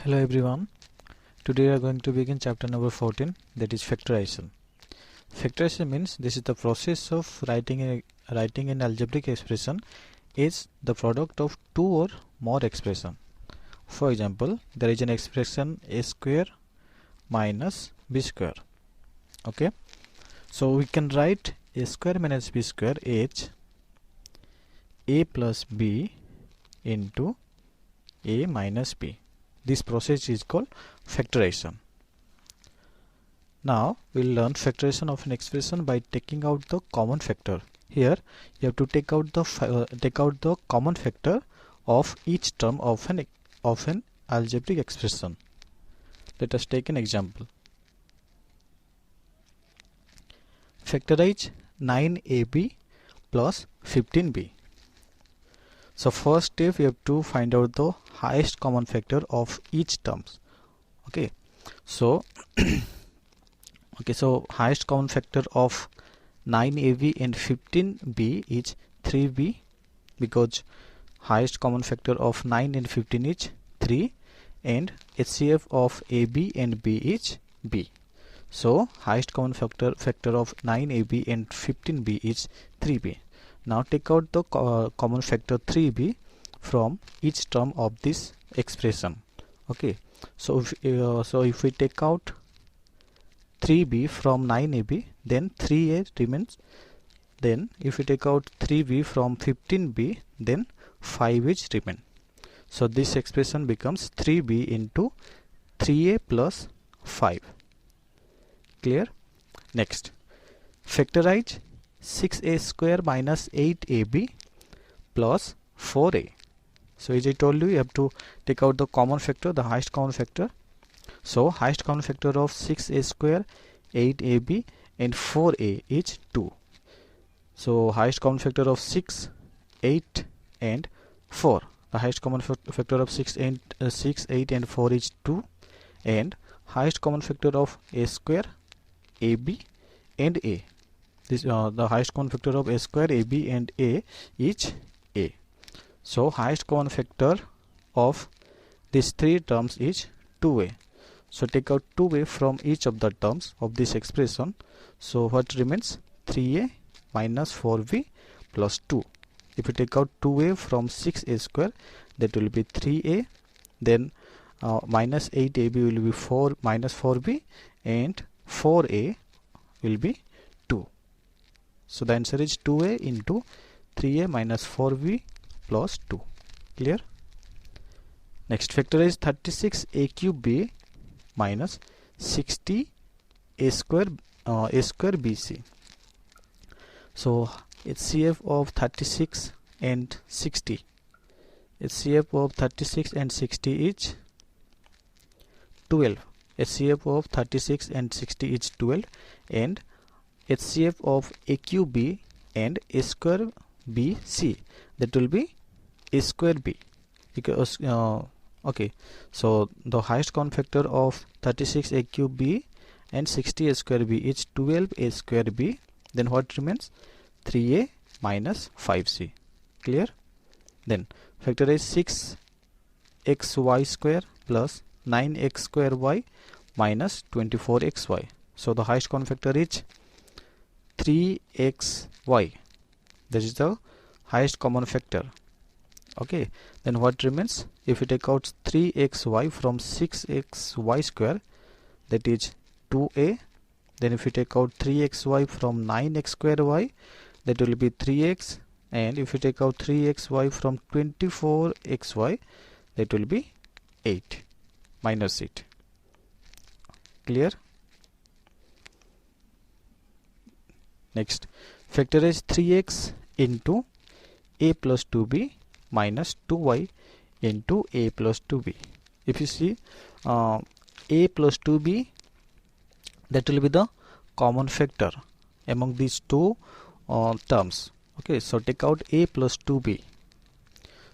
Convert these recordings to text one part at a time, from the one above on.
Hello everyone. Today we are going to begin chapter number 14, that is factorization. Factorization means this is the process of writing an algebraic expression is the product of two or more expression. For example, there is an expression a square minus b square. Okay, so we can write a square minus b square as a plus b into a minus b. This process is called factorization. Now we'll learn factorization of an expression by taking out the common factor. Here you have to take out the common factor of each term of an algebraic expression. Let us take an example. Factorize 9ab plus 15b. So first step, you have to find out the highest common factor of each terms. Okay, so highest common factor of 9ab and 15b is 3b, because highest common factor of 9 and 15 is 3, and HCF of ab and b is b. So highest common factor of 9ab and 15b is 3b. Now take out the common factor 3b from each term of this expression. Okay, so if we take out 3b from 9ab, then 3a remains. Then if we take out 3b from 15b, then 5 is remain. So this expression becomes 3b into 3a plus 5. Clear? Next, factorize 6a square minus 8ab plus 4a. So as I told you have to take out the common factor, the highest common factor. So highest common factor of 6a square, 8ab and 4a is 2. So highest common factor of 6, 8 and 4. The highest common factor of 6, 8 and 4 is 2, and highest common factor of a square, ab and a. This the highest common factor of a square, ab and a is a. So highest common factor of these three terms is 2a. So take out 2a from each of the terms of this expression. So what remains? 3a minus 4b plus 2. If you take out 2a from 6a square, that will be 3a. Then minus 8ab will be 4 minus 4b, and 4a will be 2. So the answer is 2a into 3a minus 4b plus 2. Clear? Next, factorize 36a cube b minus 60 a square bc. So HCF of 36 and 60. HCF of 36 and 60 is 12. HCF of 36 and 60 is 12, and HCF of a cube b and a square bc, that will be a square b, because okay, so the highest common factor of 36 a cube b and 60 a square b is 12 a square b. Then what remains? 3a minus 5c. Clear? Then factorize 6xy square plus 9x square y minus 24xy. So the highest common factor is 3xy. That is the highest common factor. Okay, then what remains? If you take out 3xy from 6xy square, that is 2a. Then if you take out 3xy from 9x square y, that will be 3x. And if you take out 3xy from 24xy, that will be 8 minus 8. Clear? Next, factorize 3x into a plus 2b minus 2y into a plus 2b. If you see a plus 2b, that will be the common factor among these two terms. Okay, so take out a plus 2b.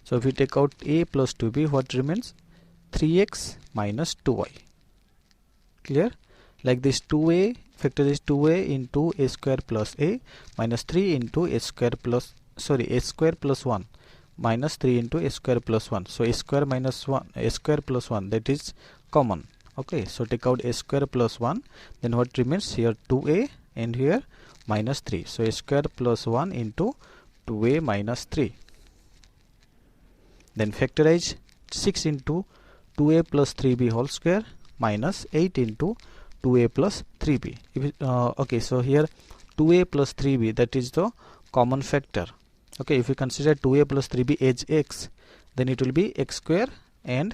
So if you take out a plus 2b, what remains? 3x minus 2y. Clear? Like this, 2a, factorize 2a into a square plus a minus 3 into a square plus a square plus 1 minus 3 into a square plus 1. So a square minus 1, a square plus 1, that is common. Okay, so take out a square plus 1, then what remains here? 2a, and here minus 3. So a square plus 1 into 2a minus 3. Then factorize 6 into 2a plus 3b whole square minus 8 into 2a plus 3b. Okay, so here 2a plus 3b, that is the common factor. Okay, if we consider 2a plus 3b as x, then it will be x square and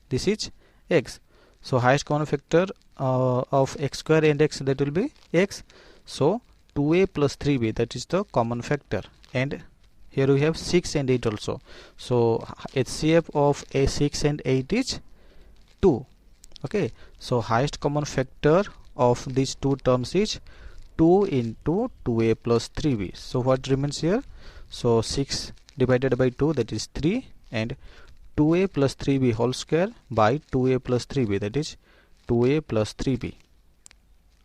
this is x. So highest common factor of x square and x, that will be x. So 2a plus 3b, that is the common factor, and here we have 6 and 8 also. So HCF of a 6 and 8 is 2. Okay, so highest common factor of these two terms is 2 into 2a plus 3b. So what remains here? So 6 divided by 2, that is 3, and 2a plus 3b whole square by 2a plus 3b, that is 2a plus 3b.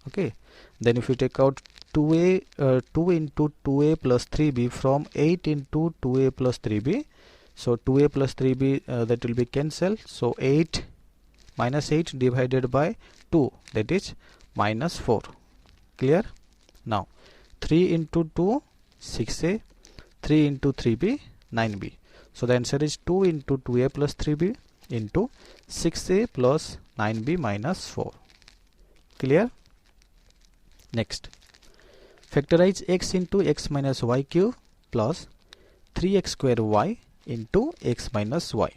Okay, then if you take out 2 into 2a plus 3b from 8 into 2a plus 3b, so 2a plus 3b that will be cancelled. So 8 minus 8 divided by 2, that is minus 4. Clear? Now 3 into 2, 6a, 3 into 3b, 9b. So the answer is 2 into 2a plus 3b into 6a plus 9b minus 4. Clear? Next, factorize x into x minus y cube plus 3x square y into x minus y.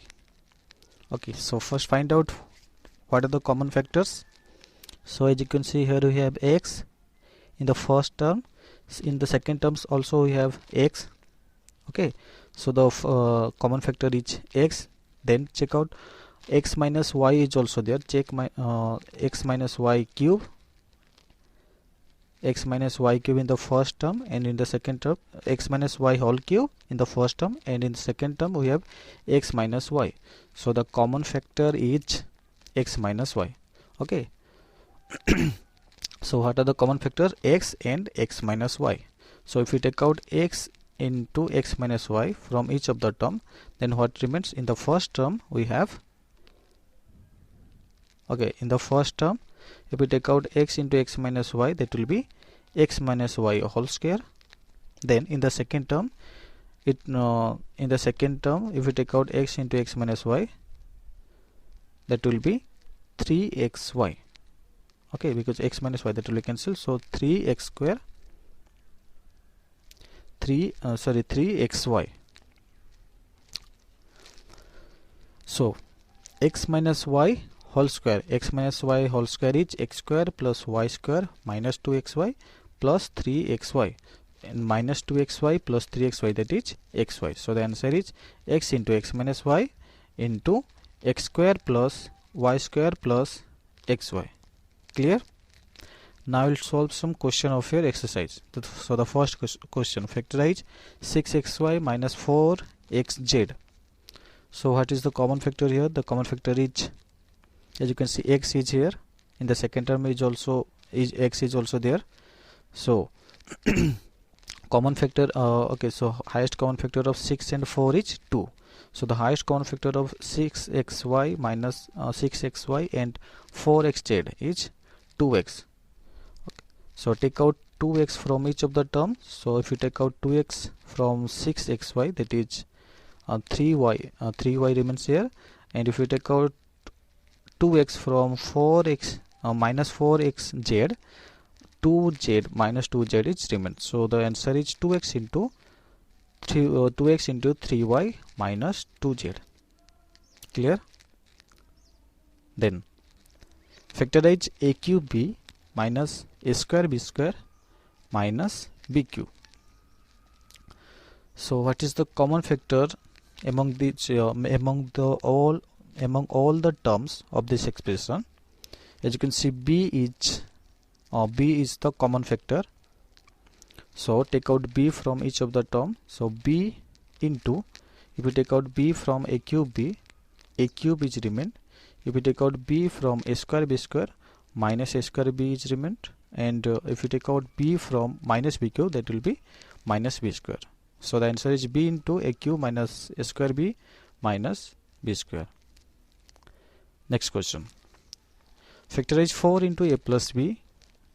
Okay, so first find out what are the common factors. So as you can see here, we have x in the first term, in the second terms also we have x. Okay, so the common factor is x. Then check out x minus y is also there. Check my x minus y cube, x minus y cube in the first term, and in the second term x minus y whole cube in the first term, and in the second term we have x minus y. So the common factor is x minus y. Okay. So what are the common factors? X and x minus y. So if we take out x into x minus y from each of the term, then what remains? In the first term we have, okay, in the first term if we take out x into x minus y, that will be x minus y whole square. Then in the second term, if we take out x into x minus y, that will be 3xy. Okay, because x minus y, that will be cancelled. So 3x square, 3xy. So x minus y whole square, x minus y whole square is x square plus y square minus 2xy plus 3xy, and minus 2xy plus 3xy, that is xy. So the answer is x into x minus y into x square plus y square plus xy. Clear? Now we'll solve some question of your exercise. So the first question, factorize 6xy minus 4xz. So what is the common factor here? The common factor is, as you can see, x is here. In the second term is also x is also there. So common factor, okay, so highest common factor of 6 and 4 is 2. So the highest common factor of 6xy minus 6xy and 4xz is 2x. Okay. So take out 2x from each of the terms. So if you take out 2x from 6xy, that is 3y. 3y remains here. And if you take out 2x from 4x minus 4xz, 2z minus 2z is remains. So the answer is 2x into 3y minus 2z. Clear? Then factorize a cube b minus a square b square minus b cube. So what is the common factor among these among all the terms of this expression? As you can see, b is the common factor. So take out b from each of the term. So b into, if you take out b from a cube is remain. If you take out b from a square b square, minus a square b is remained. And if you take out b from minus b cube, that will be minus b square. So the answer is b into a cube minus a square b minus b square. Next question. Factorize 4 into a plus b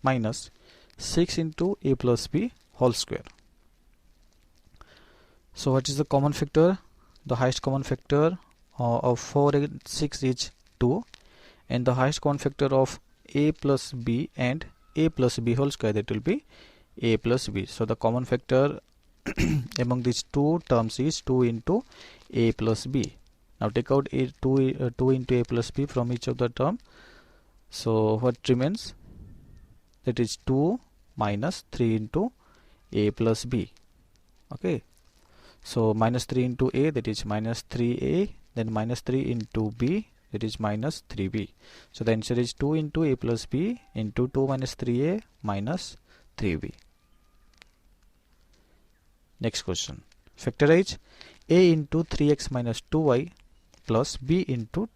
minus 6 into a plus b whole square. So what is the common factor? The highest common factor of 4 and 6 is 2, and the highest common factor of a plus b and a plus b whole square, that will be a plus b. So the common factor among these two terms is 2 into a plus b. Now take out 2 into a plus b from each of the term. So what remains? That is 2 minus 3 into a plus b. Okay. So minus 3 into a, that is minus 3a, then minus 3 into b, that is minus 3b. So the answer is 2 into a plus b into 2 minus 3a minus 3b. Next question. Factorize a into 3x minus 2y plus b into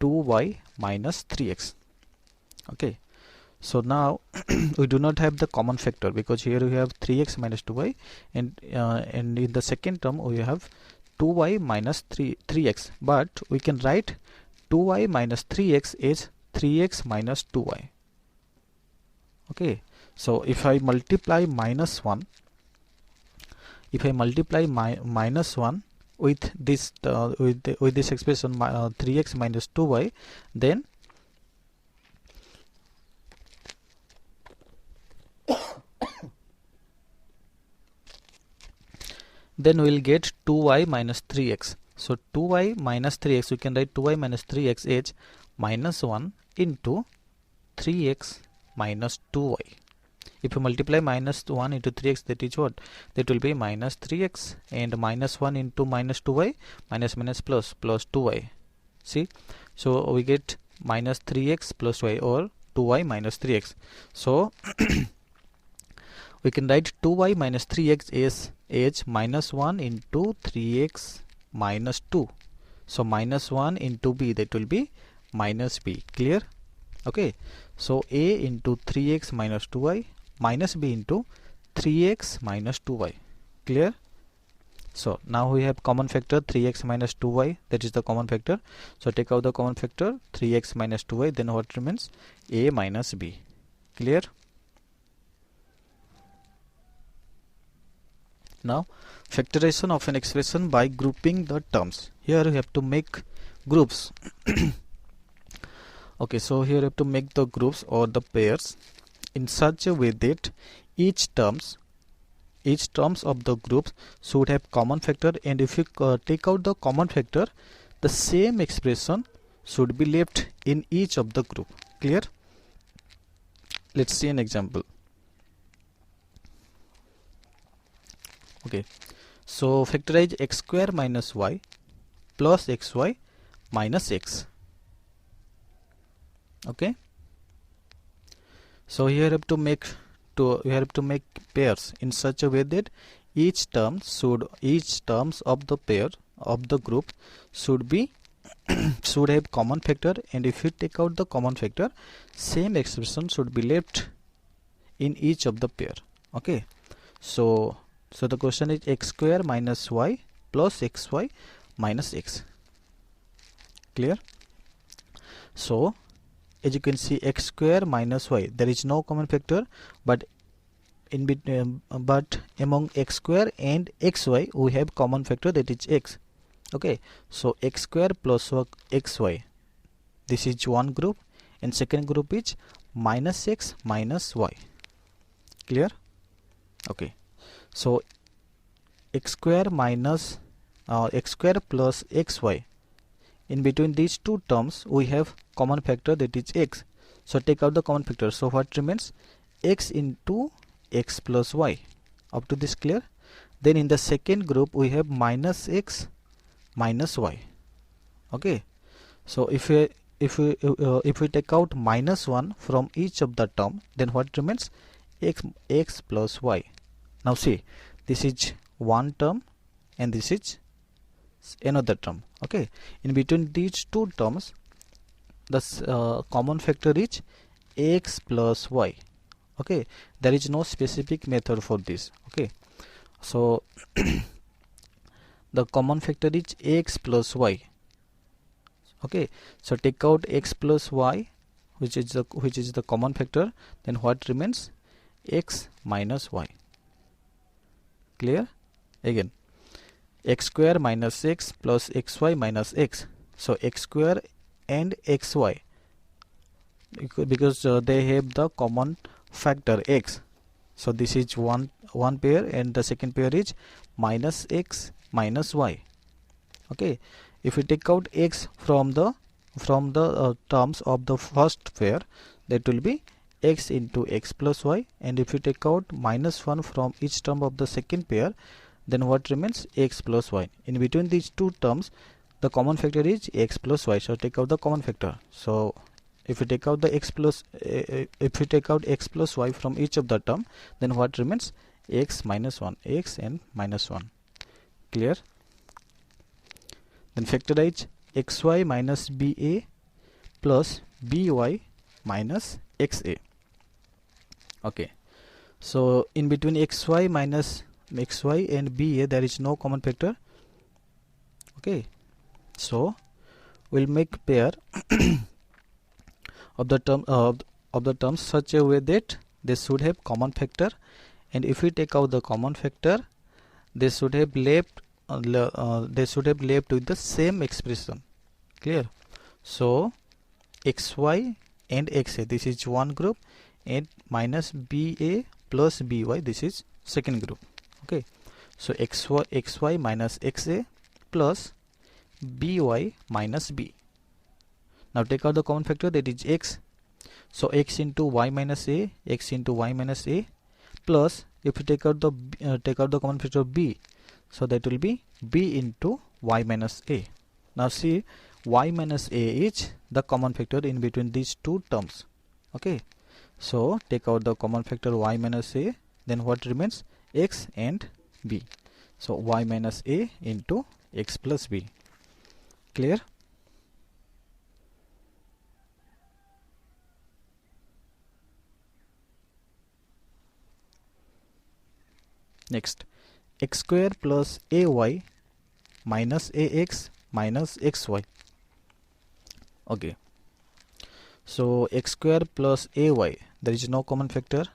2y minus 3x. Okay. So now we do not have the common factor, because here we have 3x minus 2y, and in the second term we have 2y minus 3x, but we can write 2y minus 3x is 3x minus 2y. Okay. So if I multiply minus 1, minus 1 with this with this expression 3x minus 2y, then we will get 2y minus 3x. So 2y minus 3x, we can write 2y minus 3x is minus 1 into 3x minus 2y. If you multiply minus 1 into 3x, that is what? That will be minus 3x, and minus 1 into minus 2y, minus minus plus 2y. See? So we get minus 3x plus y, or 2y minus 3x. So we can write 2y minus 3x is minus 1 into 3x minus 2. So minus 1 into b, that will be minus b. Clear? Okay. So a into 3x minus 2y minus b into 3x minus 2y. Clear? So now we have common factor 3x minus 2y, that is the common factor. So take out the common factor 3x minus 2y, then what remains? A minus b. Clear? Now factorization of an expression by grouping the terms. Here we have to make groups. Okay, so here we have to make the groups or the pairs in such a way that each terms of the groups should have common factor, and if you take out the common factor, the same expression should be left in each of the group. Clear? Let's see an example. Okay, so factorize x square minus y plus xy minus x. Okay, so here we have to make pairs in such a way that each terms of the pair of the group should be should have common factor, and if you take out the common factor, same expression should be left in each of the pair. Okay, so the question is x square minus y plus xy minus x. Clear? So as you can see, x square minus y, there is no common factor, but in between but among x square and xy we have common factor, that is x. Okay, so x square plus xy, this is one group, and second group is minus x minus y. Clear? Okay, so x square minus x square plus xy, in between these two terms we have common factor, that is x. So take out the common factor, so what remains? X into x plus y. Up to this clear? Then in the second group we have minus x minus y. Okay, so if we take out minus 1 from each of the term, then what remains? X plus y. Now see, this is one term and this is another term. Okay, in between these two terms, the common factor is x plus y. Okay, there is no specific method for this. Okay, So the common factor is x plus y. Okay, so take out x plus y, which is the common factor. Then what remains? X minus y. Clear? Again, x square minus x plus xy minus x. So x square and xy, because they have the common factor x. So this is one pair, and the second pair is minus x minus y. Okay, if we take out x from the terms of the first pair, that will be x into x plus y, and if we take out minus 1 from each term of the second pair, then what remains? X plus y. In between these two terms, the common factor is x plus y, so take out the common factor. So if we take out the x plus y from each of the term, then what remains? X minus 1, x and minus 1. Clear? Then factorize xy minus ba plus by minus xa. Okay, so in between xy and ba, there is no common factor. Okay, so we'll make pair of the terms such a way that they should have common factor, and if we take out the common factor, they should have left with the same expression. Clear? So xy and xa, this is one group, and minus ba plus by, this is second group. Okay, so xy minus xa plus by minus b. Now take out the common factor, that is x. So x into y minus a, x into y minus a, plus if you take out the common factor b, so that will be b into y minus a. Now see, y minus a is the common factor in between these two terms. Okay, so take out the common factor y minus a, then what remains? X and b. So y minus a into x plus b. Clear? Next, x square plus ay minus ax minus xy. Okay, so x square plus ay, there is no common factor,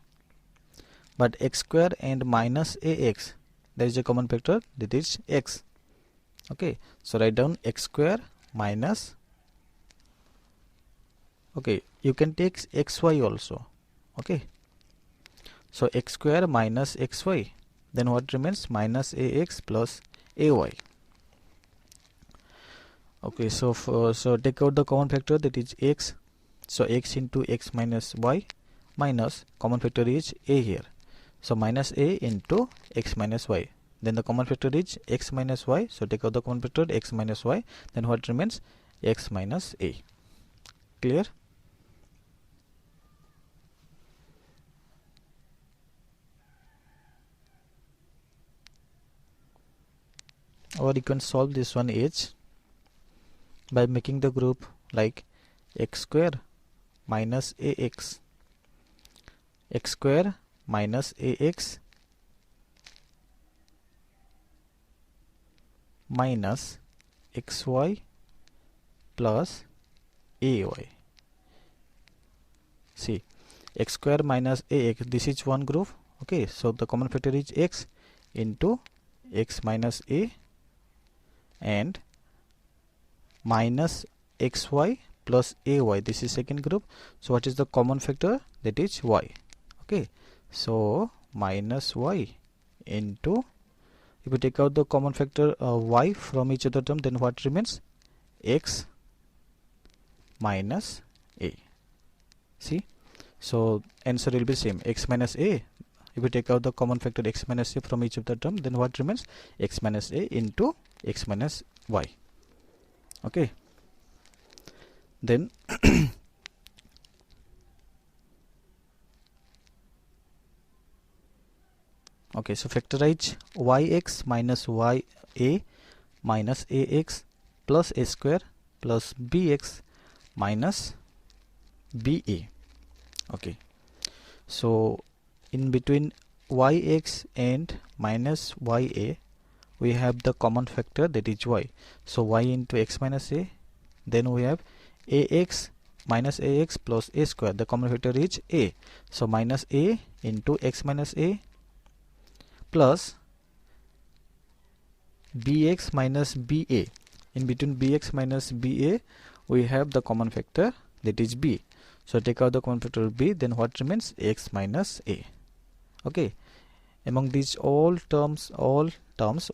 but x square and minus ax, there is a common factor, that is x. Okay, so write down x square minus, okay, you can take xy also. Okay, so x square minus xy, then what remains? Minus ax plus ay. Okay, so take out the common factor, that is x. So x into x minus y, minus common factor is a here, so minus a into x minus y. Then the common factor is x minus y, so take out the common factor x minus y, then what remains? X minus a. Clear? Or you can solve this one is by making the group like x square minus ax, x square minus ax minus xy plus ay. See, x square minus ax, this is one group. Okay, so the common factor is x into x minus a and minus xy plus ay, this is second group. So what is the common factor? That is y. Okay, so minus y into, if you take out the common factor y from each other term, then what remains? X minus a. See, so answer will be same, x minus a. If you take out the common factor x minus a from each of the term, then what remains? X minus a into x minus y. Okay, then okay, so factorize yx minus ya minus ax plus a square plus bx minus ba. Okay, so in between yx and minus ya, we have the common factor, that is y. So y into x minus a, then we have ax minus ax plus a square, the common factor is a. So minus a into x minus a plus bx minus ba. In between bx minus ba, we have the common factor, that is b. So take out the common factor b, then what remains? X minus a. Okay, among these all terms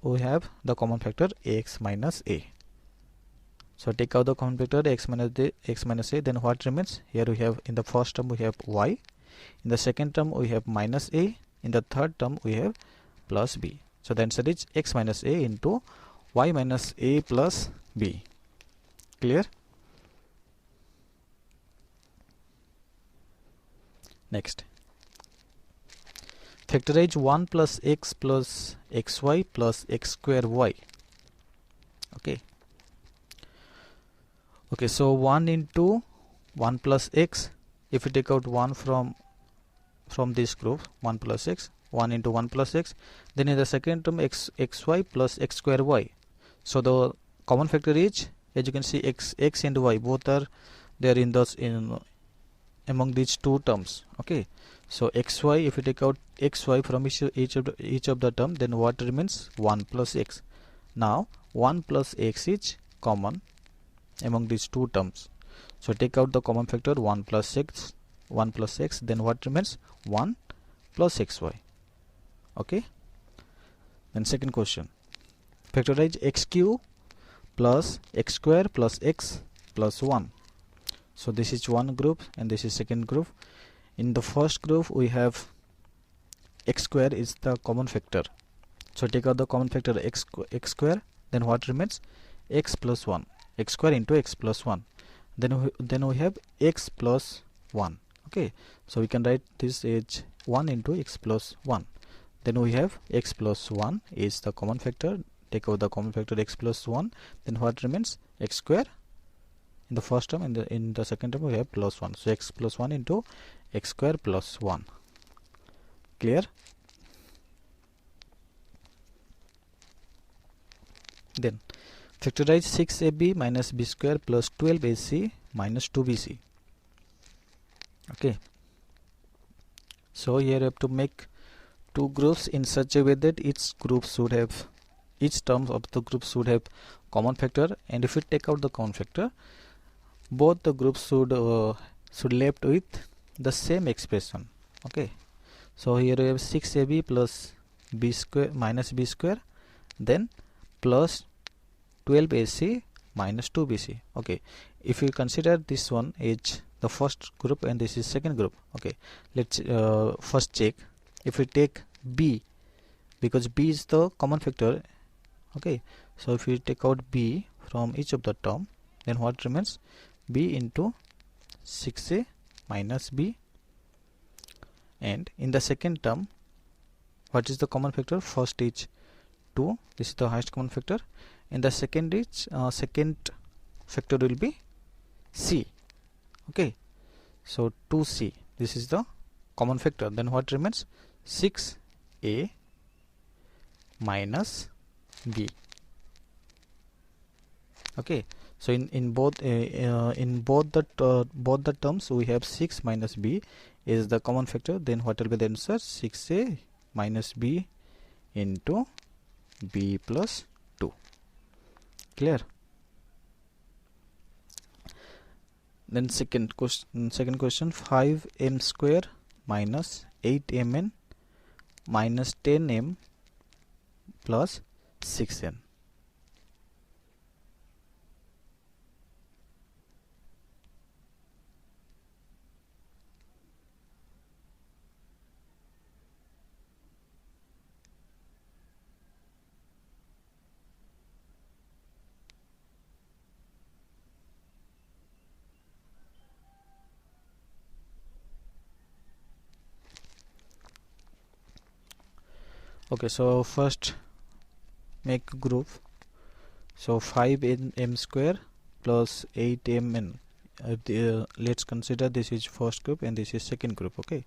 we have the common factor x minus a. So take out the common factor x minus a, then what remains? Here we have, in the first term we have y, in the second term we have minus a, in the third term we have plus b. So the answer is x minus a into y minus a plus b. Clear? Next, factorize 1 plus x plus xy plus x square y. Okay, so 1 into 1 plus x, if you take out 1 from this group, 1 plus x, 1 into 1 plus x, then in the second term xy plus x square y. So the common factor is, as you can see, x and y both are there in among these two terms. Okay, so xy, if you take out xy from each of the term, then what remains? 1 plus x. Now 1 plus x is common among these two terms. So take out the common factor 1 plus x, then what remains? 1 plus xy. Okay, then second question, factorize x cube plus x square plus x plus 1. So this is one group and this is second group. In the first group we have x square is the common factor. So take out the common factor x square, then what remains? X plus 1, x square into x plus 1. Then we have x plus 1. Okay, so we can write this as 1 into x plus 1. Then we have x plus 1 is the common factor. Take out the common factor x plus 1, then what remains? X square in the first term, in the second term we have plus 1. So x plus 1 into x square plus 1. Clear? Then factorize 6ab minus b square plus 12ac minus 2bc. Okay, so here you have to make two groups in such a way that each term of the group should have common factor, and if you take out the common factor, both the groups should left with the same expression. Okay, so here we have 6ab plus b square minus b square, then plus 12ac minus 2bc. Okay, if you consider this one is the first group and this is second group. Okay, let's first check. If we take b, because b is the common factor. Okay, so if you take out b from each of the term, then what remains? B into 6a minus b. And in the second term, what is the common factor? First is 2, this is the highest common factor. In the second is second factor will be c. Okay, so 2c, this is the common factor. Then what remains? 6a minus b. Okay, so in both the terms we have 6 minus b is the common factor. Then what will be the answer? 6a minus b into b plus 2. Clear? Then second question, 5m square minus 8mn minus 10m plus 6n. Okay, so first make group. So 5m square plus 8mn. Let's consider this is first group and this is second group. Okay,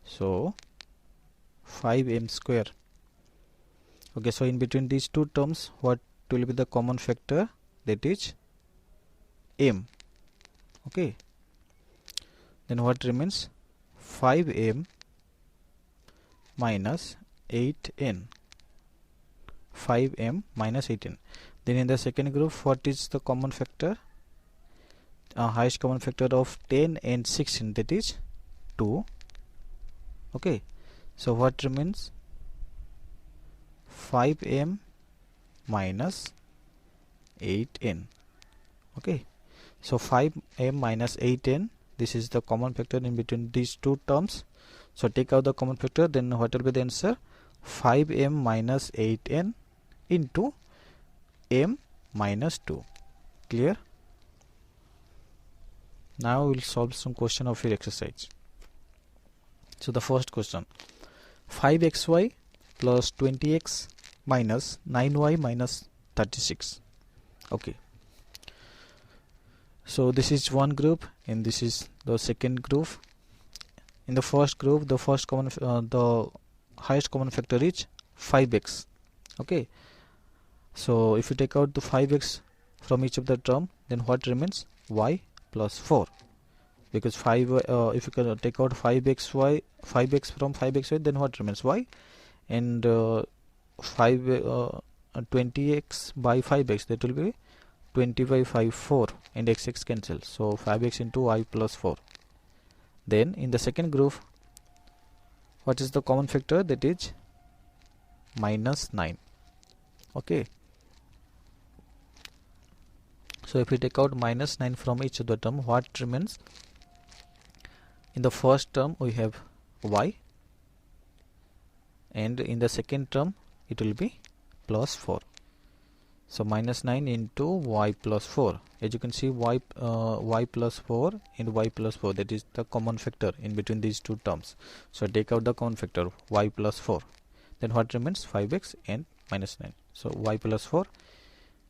so 5m square. Okay, so in between these two terms, what will be the common factor? That is m. Okay, then what remains? 5m minus 8n. 5m minus 8n. Then in the second group, what is the common factor? Highest common factor of 10 and 16, that is 2. Okay, so what remains? 5m minus 8n. Okay, so 5m minus 8n, this is the common factor in between these two terms. So take out the common factor, then what will be the answer? 5m minus 8n into m minus 2. Clear? Now we will solve some question of your exercise. So the first question, 5xy plus 20x minus 9y minus 36. Okay, so this is one group and this is the second group. In the first group, the highest common factor is 5x. Okay, so if you take out the 5x from each of the term, then what remains? Y plus 4, because if you can take out 5x from 5xy, then what remains? Y, and 20x by 5x, that will be 20 by 5 4, and x cancel, so 5x into y plus 4. Then in the second group, what is the common factor? That is minus 9. Okay, so if we take out minus 9 from each of the term, what remains? In the first term we have y, and in the second term it will be plus 4. So minus 9 into y plus 4. As you can see, y plus 4 and y plus 4, that is the common factor in between these two terms. So take out the common factor, y plus 4. Then what remains? 5x and minus 9. So y plus 4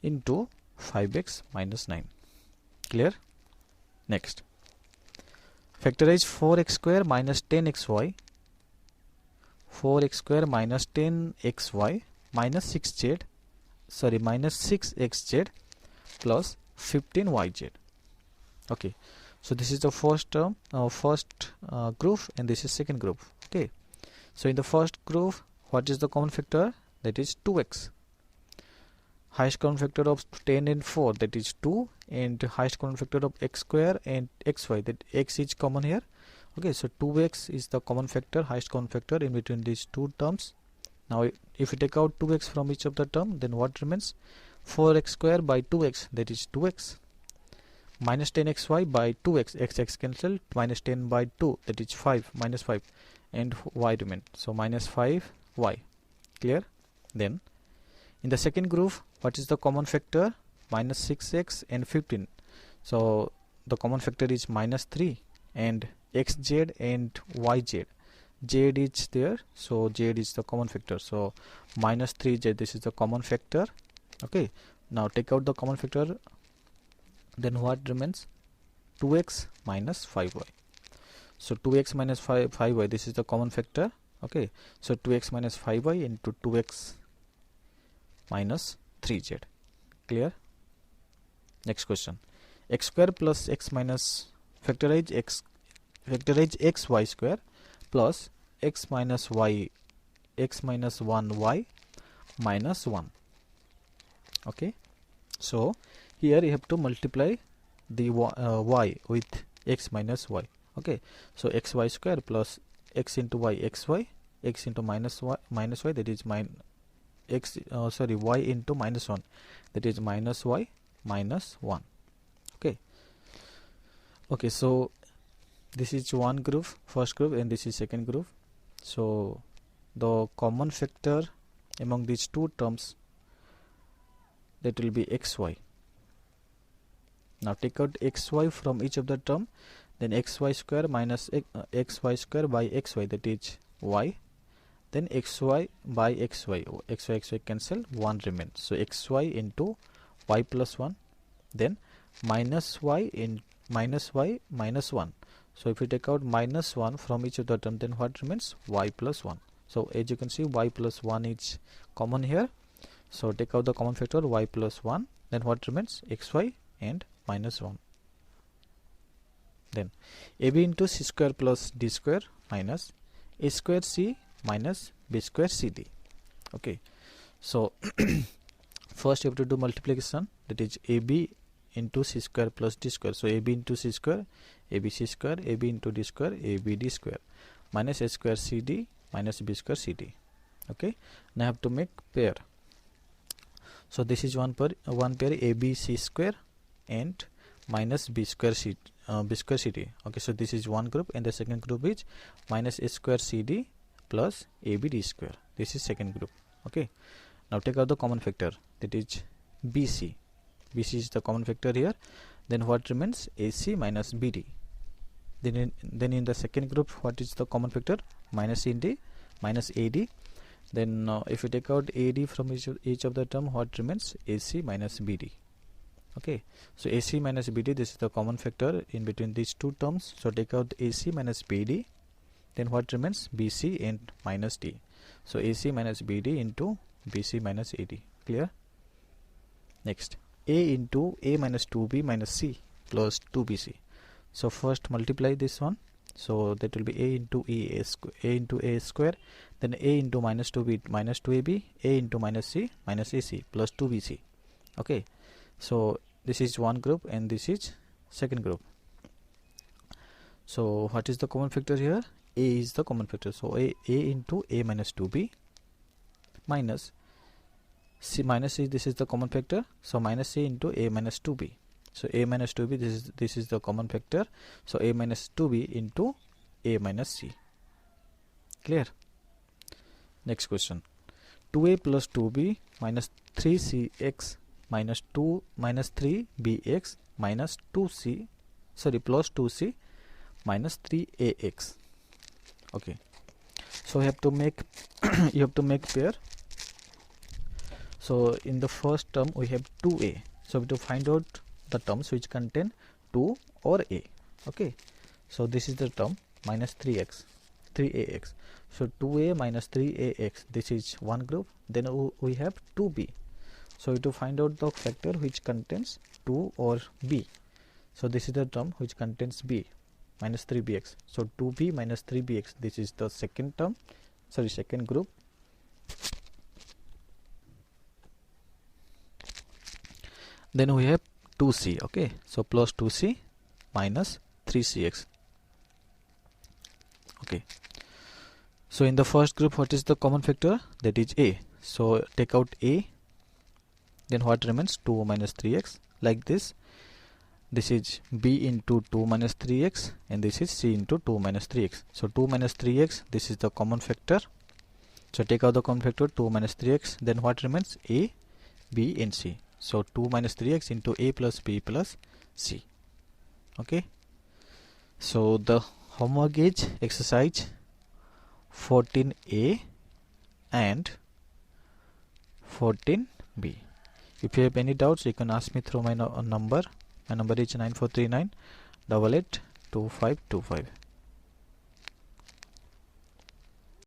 into 5x minus 9. Clear? Next, factorize 4x square minus 10xy, 4x square minus 10xy minus 6xz plus 15yz. Okay, so this is the first term, group, and this is second group. Okay, so in the first group, what is the common factor? That is 2x. Highest common factor of 10 and 4, that is 2, and highest common factor of x square and xy, that x is common here. Okay, so 2x is the common factor, highest common factor in between these two terms. Now if you take out 2x from each of the term, then what remains? 4x square by 2x, that is 2x, minus 10xy by 2x, x cancel, minus 10 by 2, that is 5, minus 5, and y remain, so minus 5y. Clear? Then in the second group, what is the common factor? Minus 6x and 15. So the common factor is minus 3, and xz and yz. Z is there, so z is the common factor. So minus 3z, this is the common factor. Okay, now take out the common factor, then what remains? 2x minus 5y. So 2x minus 5y, this is the common factor. Okay, so 2x minus 5y into 2x minus 3z. Clear? Next question, x square plus x minus, factorize xy square plus x minus 1y minus 1. Okay, so here you have to multiply the y with x minus y. Okay, so xy square plus x into y, xy, x into minus y, that is y into minus 1, that is minus y minus 1. Okay, so this is one group, first group, and this is second group. So the common factor among these two terms, that will be xy. Now take out xy from each of the term, then xy square minus xy square by xy, that is y, then xy by xy cancel, 1 remains, so xy into y plus 1, then minus y in minus y minus 1. So if we take out minus 1 from each of the term, then what remains? Y plus 1. So as you can see, y plus 1 is common here. So take out the common factor y plus 1. Then what remains? xy and minus 1. Then ab into c square plus d square minus a square c minus b square cd. Okay. So first you have to do multiplication, that is ab into c square plus d square. So ab into c square, abc square, ab into d square, abd square, minus a square cd minus b square cd. Okay. Now I have to make pair. So this is one pair abc square and minus b square cd. Okay. So this is one group, and the second group is minus a square cd plus abd square. This is second group. Okay. Now take out the common factor, that is bc. bc is the common factor here. Then what remains? ac minus bd. Then in the second group, what is the common factor? Minus nd minus ad. Then if you take out ad from each of the term, what remains? ac minus bd. Okay. So ac minus bd, this is the common factor in between these two terms. So take out ac minus bd. Then what remains? bc and minus d. So ac minus bd into bc minus ad. Clear? Next, a into a minus 2b minus c plus 2bc. So first multiply this one. So that will be a into a square, then a into minus 2b minus 2ab, a into minus c minus ac plus 2bc. Okay. So this is one group and this is second group. So what is the common factor here? A is the common factor. So a into a minus 2b minus c minus c, this is the common factor. So minus c into a minus 2b. So a minus 2b, this is the common factor. So a minus 2b into a minus c. Clear? Next question. 2a plus 2b minus 3cx minus 2 minus 3bx minus 2c plus 2c minus 3ax. Okay. So you have to make pair. So in the first term we have 2a. So we have to find out the terms which contain 2 or a. Okay. So this is the term minus 3ax. So 2a minus 3ax, this is one group. Then we have 2b. So we have to find out the factor which contains 2 or b. So this is the term which contains b, minus 3bx. So 2b minus 3bx, this is the second term, second group. Then we have 2c. Okay. So plus 2c minus 3cx. Okay. So in the first group, what is the common factor? That is a. So take out a. Then what remains? 2 minus 3x, like this. This is b into 2 minus 3x, and this is c into 2 minus 3x. So 2 minus 3x, this is the common factor. So take out the common factor, 2 minus 3x. Then what remains? a, b and c. So 2 minus 3x into a plus b plus c. Okay. So the homework is exercise 14a and 14b. If you have any doubts, you can ask me through my number. My number is 9439 882525.